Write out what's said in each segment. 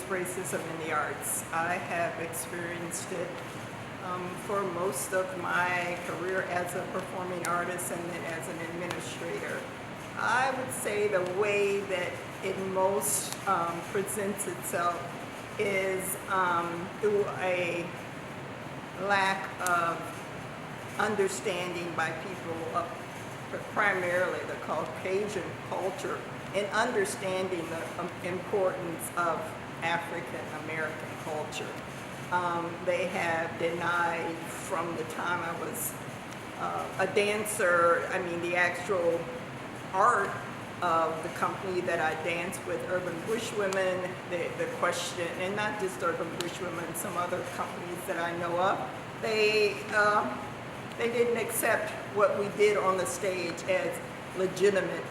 racism in the arts. I have experienced it for most of my career as a performing artist and then as an administrator. I would say the way that it most presents itself is through a lack of understanding by people of primarily the Caucasian culture and understanding the importance of African American culture. They have denied from the time I was a dancer, the actual art of the company that I danced with, Urban Bush Women, the question, and not just Urban Bush Women, some other companies that I know of, they didn't accept what we did on the stage as legitimate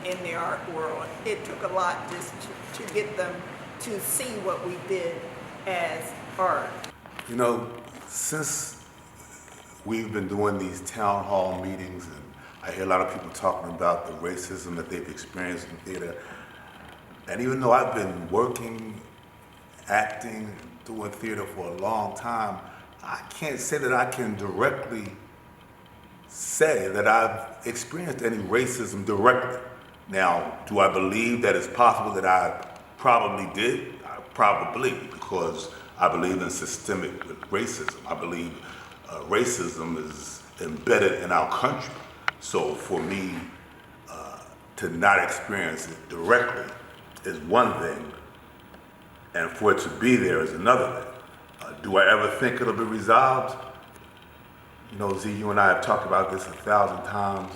in the art world. It took a lot just to get them to see what we did as art. Since we've been doing these town hall meetings, and I hear a lot of people talking about the racism that they've experienced in theater, and even though I've been working, acting, doing theater for a long time, I can't say that I can directly say that I've experienced any racism directly. Now, do I believe that it's possible that I probably did? Probably, because I believe in systemic racism. I believe racism is embedded in our country. So for me to not experience it directly is one thing, and for it to be there is another thing. Do I ever think it'll be resolved? Z, you and I have talked about this 1,000 times.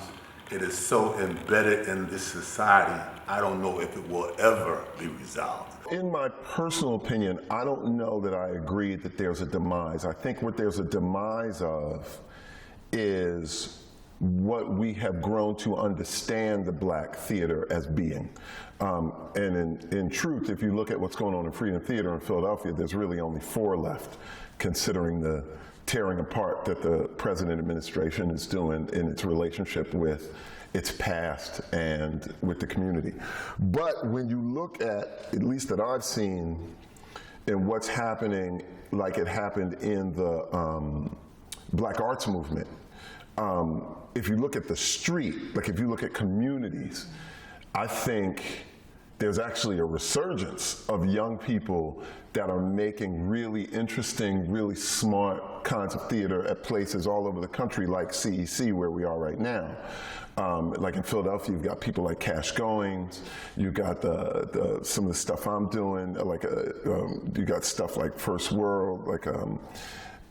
It is so embedded in this society, I don't know if it will ever be resolved. In my personal opinion, I don't know that I agree that there's a demise. I think what there's a demise of is what we have grown to understand the black theater as being. And in truth, if you look at what's going on in Freedom Theater in Philadelphia, there's really only 4 left, considering the tearing apart that the present administration is doing in its relationship with its past and with the community. But when you look at least that I've seen, in what's happening, like it happened in the Black Arts Movement, if you look at the street, like if you look at communities, I think there's actually a resurgence of young people that are making really interesting, really smart kinds of theater at places all over the country, like CEC, where we are right now. Like in Philadelphia, you've got people like Cash Goings, you got some of the stuff I'm doing, like you got stuff like First World, like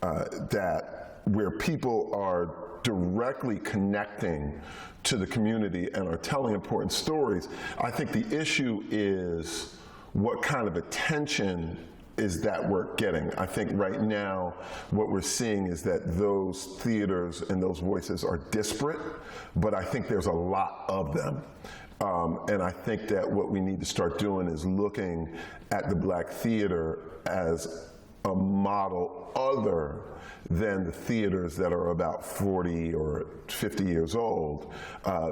that, where people are directly connecting to the community and are telling important stories. I think the issue is what kind of attention is that work getting? I think right now what we're seeing is that those theaters and those voices are disparate, but I think there's a lot of them. And I think that what we need to start doing is looking at the black theater as a model other than the theaters that are about 40 or 50 years old,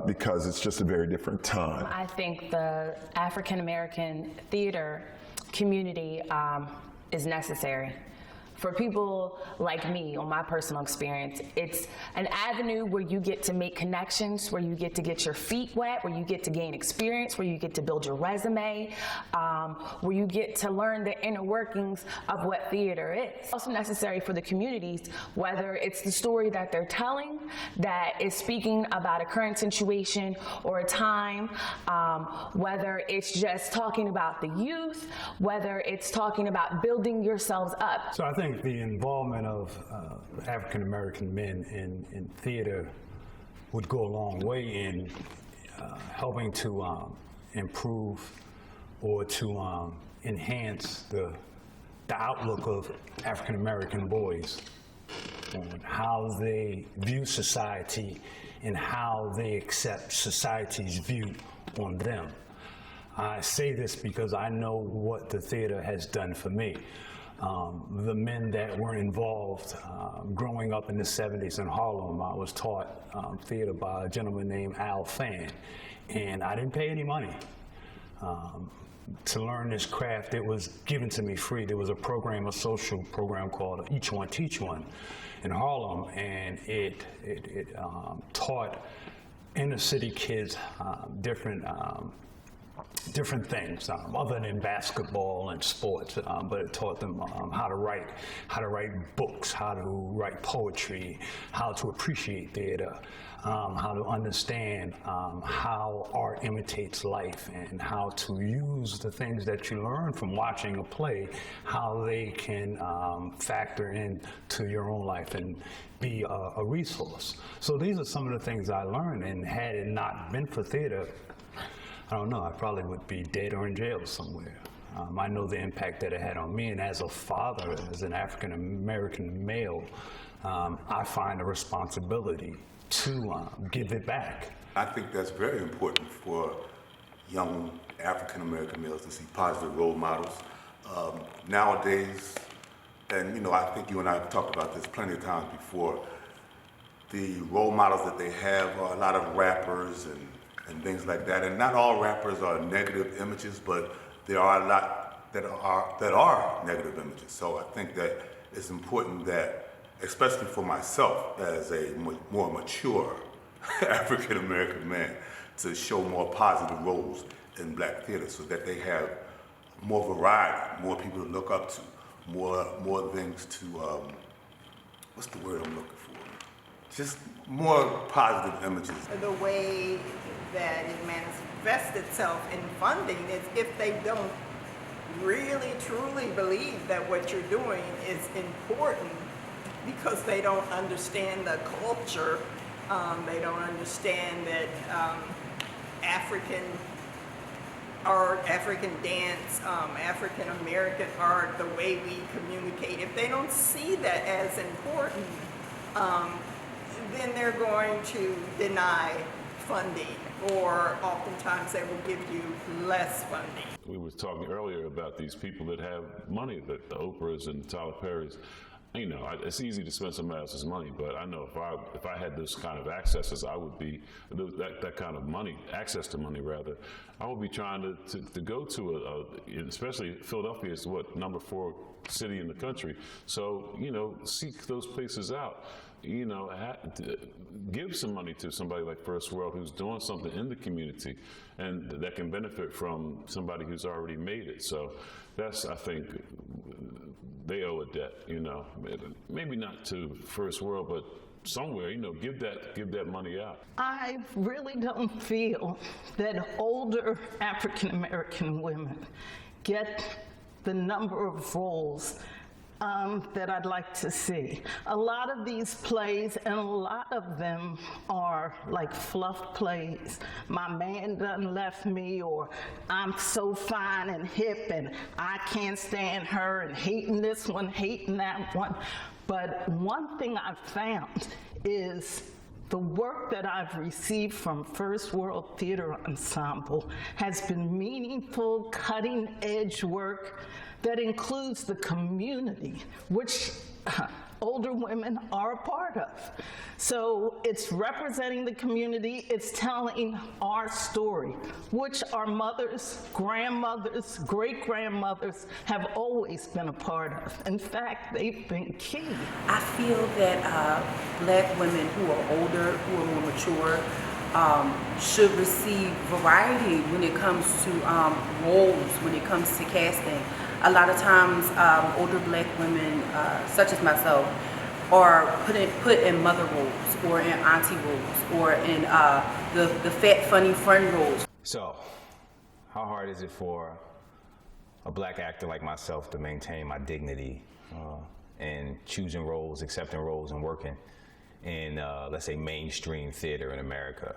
because it's just a very different time. I think the African American theater community is necessary. For people like me, on my personal experience, it's an avenue where you get to make connections, where you get to get your feet wet, where you get to gain experience, where you get to build your resume, where you get to learn the inner workings of what theater is. Also necessary for the communities, whether it's the story that they're telling that is speaking about a current situation or a time, whether it's just talking about the youth, whether it's talking about building yourselves up. So I think the involvement of African American men in theater would go a long way in helping to improve or to enhance the outlook of African American boys on how they view society and how they accept society's view on them. I say this because I know what the theater has done for me. The men that were involved growing up in the 70s in Harlem, I was taught theater by a gentleman named Al Fan, and I didn't pay any money. to learn this craft. It was given to me free. There was a social program called Each One Teach One in Harlem, and it taught inner city kids different things other than basketball and sports, but it taught them how to write books, how to write poetry, how to appreciate theater, how to understand how art imitates life, and how to use the things that you learn from watching a play, how they can factor into your own life and be a resource. So these are some of the things I learned, and had it not been for theater, I don't know, I probably would be dead or in jail somewhere. I know the impact that it had on me, and as a father, as an African American male, I find a responsibility to give it back. I think that's very important for young African American males to see positive role models. Nowadays, and I think you and I have talked about this plenty of times before, the role models that they have are a lot of rappers and things like that. And not all rappers are negative images, but there are a lot that are negative images. So I think that it's important that, especially for myself as a more mature African American man, to show more positive roles in black theater so that they have more variety, more people to look up to, more things to, what's the word I'm looking for? Just more positive images. The way that it manifests itself in funding is if they don't really truly believe that what you're doing is important, because they don't understand the culture, they don't understand that African art, African dance, African American art, the way we communicate, if they don't see that as important, then they're going to deny funding, or oftentimes they will give you less funding. We were talking earlier about these people that have money, the Oprahs and Tyler Perrys. It's easy to spend somebody else's money, but I know if I had those kind of accesses, I would be that kind of money, access to money rather. I would be trying to go to especially Philadelphia is number 4 city in the country. So seek those places out. Give some money to somebody like First World who's doing something in the community and that can benefit from somebody who's already made it. So that's, I think, they owe a debt, maybe not to First World, but somewhere, give that money out. I really don't feel that older African American women get the number of roles that I'd like to see. A lot of these plays, and a lot of them are like fluff plays. My man done left me, or I'm so fine and hip and I can't stand her, and hating this one, hating that one. But one thing I've found is the work that I've received from First World Theater Ensemble has been meaningful, cutting-edge work that includes the community, which older women are a part of. So it's representing the community, it's telling our story, which our mothers, grandmothers, great-grandmothers have always been a part of. In fact, they've been key. I feel that black women who are older, who are more mature, should receive variety when it comes to roles, when it comes to casting. A lot of times, older black women, such as myself, are put in mother roles, or in auntie roles, or in the fat, funny friend roles. So, how hard is it for a black actor like myself to maintain my dignity in choosing roles, accepting roles, and working in, let's say, mainstream theater in America?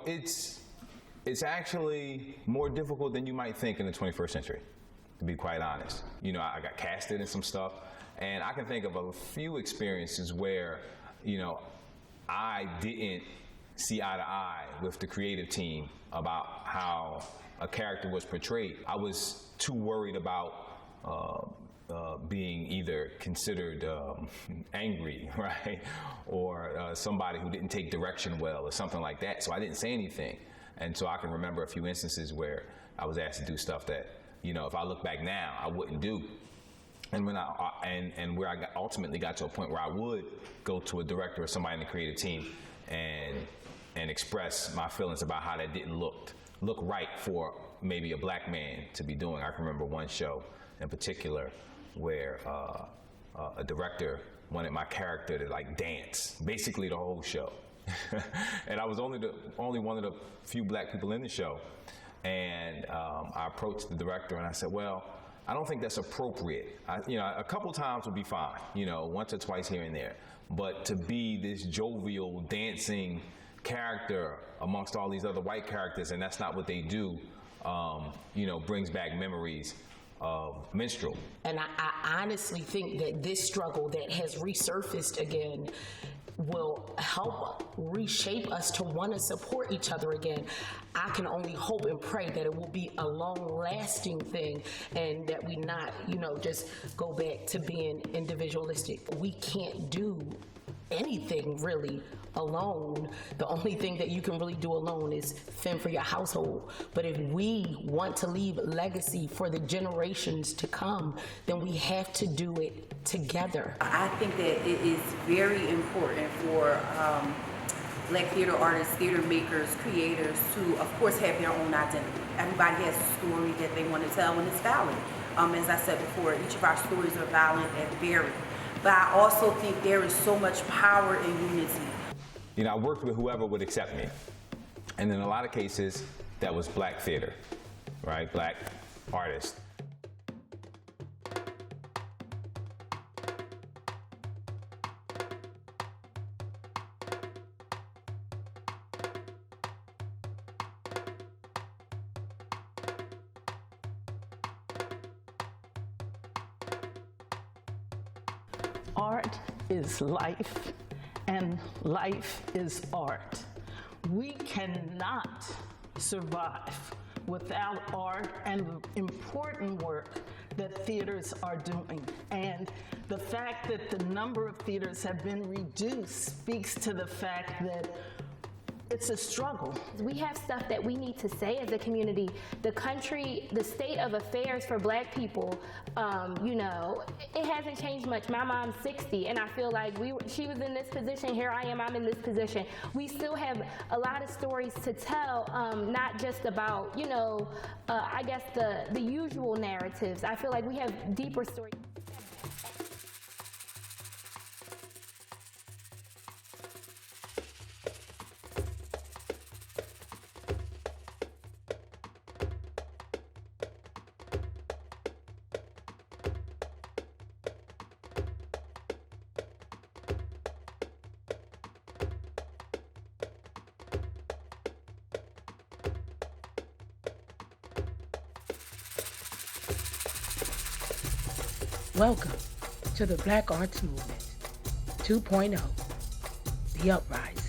It's actually more difficult than you might think in the 21st century, to be quite honest. I got casted in some stuff, and I can think of a few experiences where, I didn't see eye to eye with the creative team about how a character was portrayed. I was too worried about being either considered angry, right, or somebody who didn't take direction well, or something like that. So I didn't say anything. And so I can remember a few instances where I was asked to do stuff that, if I look back now, I wouldn't do. And when where I ultimately got to a point where I would go to a director or somebody in the creative team and express my feelings about how that didn't look right for maybe a black man to be doing. I can remember one show in particular where a director wanted my character to like dance, basically the whole show. And I was only one of the few black people in the show. And I approached the director and I said, well, I don't think that's appropriate. A couple times would be fine, once or twice here and there. But to be this jovial, dancing character amongst all these other white characters, and that's not what they do, brings back memories of minstrel. And I honestly think that this struggle that has resurfaced again will help reshape us to want to support each other again. I can only hope and pray that it will be a long-lasting thing and that we not, just go back to being individualistic. We can't do anything really alone. The only thing that you can really do alone is fend for your household. But if we want to leave legacy for the generations to come, then we have to do it together. I think that it is very important for Black theater artists, theater makers, creators to, of course, have their own identity. Everybody has a story that they want to tell, and it's valid. As I said before, each of our stories are valid and varied. But I also think there is so much power in unity. I worked with whoever would accept me. And in a lot of cases, that was black theater, right? Black artists. Art is life, and life is art. We cannot survive without art and the important work that theaters are doing. And the fact that the number of theaters have been reduced speaks to the fact that it's a struggle. We have stuff that we need to say as a community. The country, the state of affairs for Black people, it hasn't changed much. My mom's 60, and I feel like she was in this position. Here I am, I'm in this position. We still have a lot of stories to tell, not just about, I guess the usual narratives. I feel like we have deeper stories. Welcome to the Black Arts Movement 2.0, the Uprising.